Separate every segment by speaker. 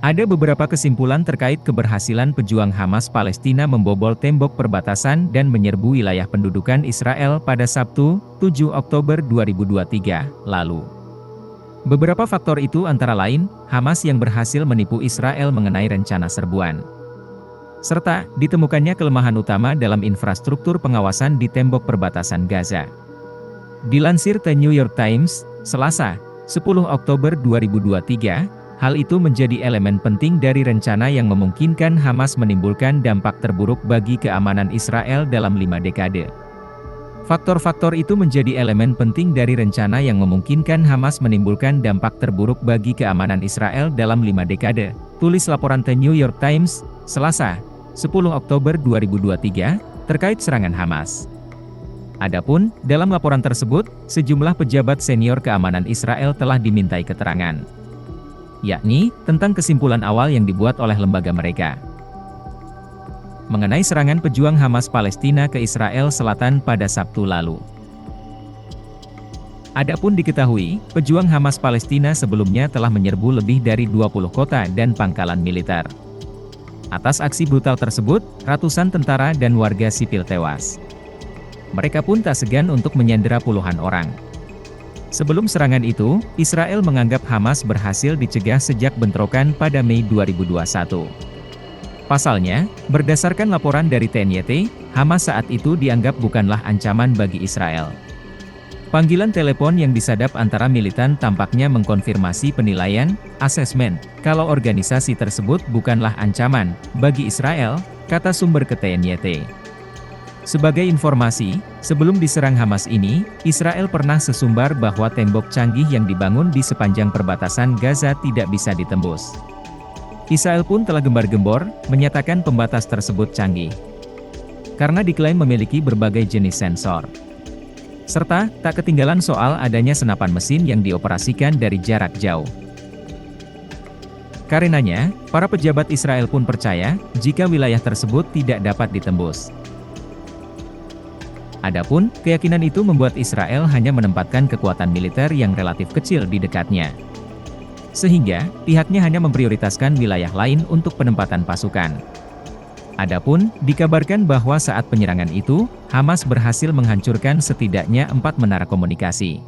Speaker 1: Ada beberapa kesimpulan terkait keberhasilan pejuang Hamas Palestina membobol tembok perbatasan dan menyerbu wilayah pendudukan Israel pada Sabtu, 7 Oktober 2023, lalu. Beberapa faktor itu antara lain, Hamas yang berhasil menipu Israel mengenai rencana serbuan. Serta, ditemukannya kelemahan utama dalam infrastruktur pengawasan di tembok perbatasan Gaza. Dilansir The New York Times, Selasa, 10 Oktober 2023, hal itu menjadi elemen penting dari rencana yang memungkinkan Hamas menimbulkan dampak terburuk bagi keamanan Israel dalam 5 dekade. Faktor-faktor itu menjadi elemen penting dari rencana yang memungkinkan Hamas menimbulkan dampak terburuk bagi keamanan Israel dalam 5 dekade, tulis laporan The New York Times, Selasa, 10 Oktober 2023, terkait serangan Hamas. Adapun, dalam laporan tersebut, sejumlah pejabat senior keamanan Israel telah dimintai keterangan, yakni tentang kesimpulan awal yang dibuat oleh lembaga mereka mengenai serangan pejuang Hamas Palestina ke Israel Selatan pada Sabtu lalu. Adapun diketahui, pejuang Hamas Palestina sebelumnya telah menyerbu lebih dari 20 kota dan pangkalan militer. Atas aksi brutal tersebut, ratusan tentara dan warga sipil tewas. Mereka pun tak segan untuk menyandera puluhan orang. Sebelum serangan itu, Israel menganggap Hamas berhasil dicegah sejak bentrokan pada Mei 2021. Pasalnya, berdasarkan laporan dari TNYT, Hamas saat itu dianggap bukanlah ancaman bagi Israel. Panggilan telepon yang disadap antara militan tampaknya mengkonfirmasi penilaian, asesmen, kalau organisasi tersebut bukanlah ancaman bagi Israel, kata sumber ke TNYT. Sebagai informasi, sebelum diserang Hamas ini, Israel pernah sesumbar bahwa tembok canggih yang dibangun di sepanjang perbatasan Gaza tidak bisa ditembus. Israel pun telah gembar-gembor, menyatakan pembatas tersebut canggih, karena diklaim memiliki berbagai jenis sensor. Serta, tak ketinggalan soal adanya senapan mesin yang dioperasikan dari jarak jauh. Karenanya, para pejabat Israel pun percaya, jika wilayah tersebut tidak dapat ditembus. Adapun, keyakinan itu membuat Israel hanya menempatkan kekuatan militer yang relatif kecil di dekatnya. Sehingga, pihaknya hanya memprioritaskan wilayah lain untuk penempatan pasukan. Adapun, dikabarkan bahwa saat penyerangan itu, Hamas berhasil menghancurkan setidaknya 4 menara komunikasi.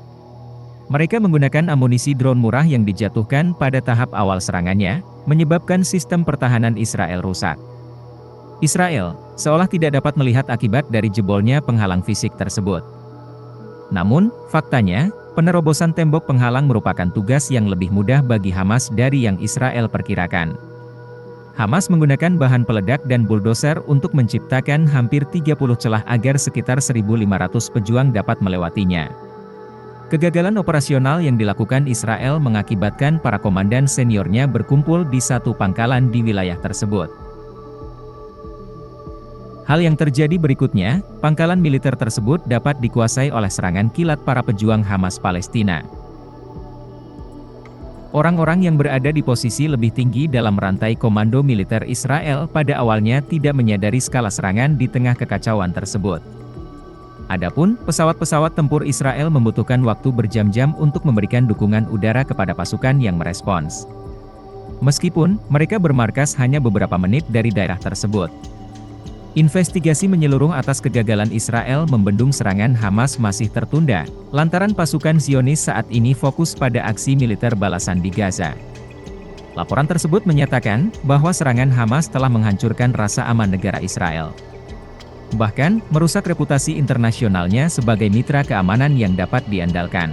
Speaker 1: Mereka menggunakan amunisi drone murah yang dijatuhkan pada tahap awal serangannya, menyebabkan sistem pertahanan Israel rusak. Israel seolah tidak dapat melihat akibat dari jebolnya penghalang fisik tersebut. Namun, faktanya, penerobosan tembok penghalang merupakan tugas yang lebih mudah bagi Hamas dari yang Israel perkirakan. Hamas menggunakan bahan peledak dan bulldozer untuk menciptakan hampir 30 celah agar sekitar 1.500 pejuang dapat melewatinya. Kegagalan operasional yang dilakukan Israel mengakibatkan para komandan seniornya berkumpul di satu pangkalan di wilayah tersebut. Hal yang terjadi berikutnya, pangkalan militer tersebut dapat dikuasai oleh serangan kilat para pejuang Hamas Palestina. Orang-orang yang berada di posisi lebih tinggi dalam rantai komando militer Israel pada awalnya tidak menyadari skala serangan di tengah kekacauan tersebut. Adapun, pesawat-pesawat tempur Israel membutuhkan waktu berjam-jam untuk memberikan dukungan udara kepada pasukan yang merespons. Meskipun, mereka bermarkas hanya beberapa menit dari daerah tersebut. Investigasi menyeluruh atas kegagalan Israel membendung serangan Hamas masih tertunda, lantaran pasukan Zionis saat ini fokus pada aksi militer balasan di Gaza. Laporan tersebut menyatakan bahwa serangan Hamas telah menghancurkan rasa aman negara Israel. Bahkan, merusak reputasi internasionalnya sebagai mitra keamanan yang dapat diandalkan.